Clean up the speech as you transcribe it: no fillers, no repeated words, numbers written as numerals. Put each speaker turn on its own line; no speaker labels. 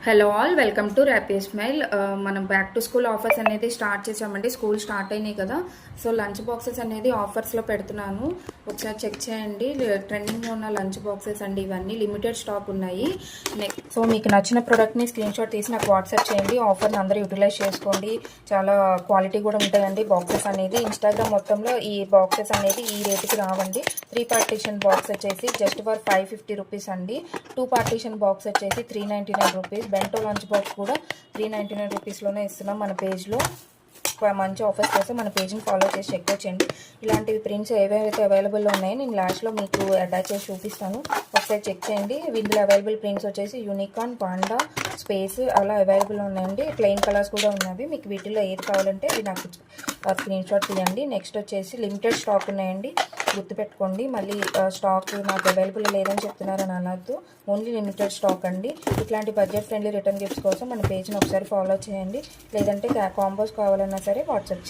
Hello all, welcome to Rapi Smile. మనం back to school offers అనేది start చేసామండి. School start అయినాయి కదా, సో లంచ్ బాక్సెస్ అనేది ఆఫర్స్లో పెడుతున్నాను. ఒకసారి చెక్ చేయండి. ట్రెండింగ్లో ఉన్న లంచ్ బాక్సెస్ అండి, ఇవన్నీ లిమిటెడ్ స్టాక్ ఉన్నాయి. సో మీకు నచ్చిన ప్రోడక్ట్ని స్క్రీన్ షాట్ తీసి నాకు వాట్సాప్ చేయండి. ఆఫర్ని అందరూ యూటిలైజ్ చేసుకోండి. చాలా క్వాలిటీ కూడా ఉంటాయండి బాక్సెస్ అనేది. ఇన్స్టాగ్రామ్ మొత్తంలో ఈ బాక్సెస్ అనేది ఈ రేటుకి రావండి. 3 పార్టీషన్ బాక్స్ వచ్చేసి జస్ట్ ఫర్ 550 రూపీస్ అండి. 2 పార్టీషన్ బాక్స్ వచ్చేసి 399 రూపీస్. బెంటో లంచ్ బాక్స్ కూడా 399 రూపీస్లోనే ఇస్తున్నాం మన పేజ్లో. మంచి ఆఫర్స్ కోసం మన పేజ్ని ఫాలో చేసి చెక్ చేయండి. ఇలాంటివి ప్రింట్స్ ఏవైతే అవైలబుల్లో ఉన్నాయో నేను లాస్ట్లో మీకు అటాచ్ చేసి చూపిస్తాను, ఒకసారి చెక్ చేయండి. ఇందులో అవైలబుల్ ప్రింట్స్ వచ్చేసి యూనికార్న్, పాండా, స్పేస్ అలా అవైలబుల్ ఉన్నాయండి. ప్లెయిన్ కలర్స్ కూడా ఉన్నవి. మీకు వీటిలో ఏది కావాలంటే అది నాకు స్క్రీన్ షాట్ తీయండి. నెక్స్ట్ వచ్చేసి లిమిటెడ్ స్టాక్ ఉన్నాయండి, గుర్తుపెట్టుకోండి. మళ్ళీ స్టాక్ నాకు అవైలబుల్ లేదని చెప్తున్నారని అనద్దు. ఓన్లీ లిమిటెడ్ స్టాక్ అండి. ఇట్లాంటి బడ్జెట్ ఫ్రెండ్లీ రిటర్న్ గిఫ్ట్స్ కోసం మన పేజ్ని ఒకసారి ఫాలో చేయండి. లేదంటే కాంబోస్ కావాలన్నా సరే వాట్సాప్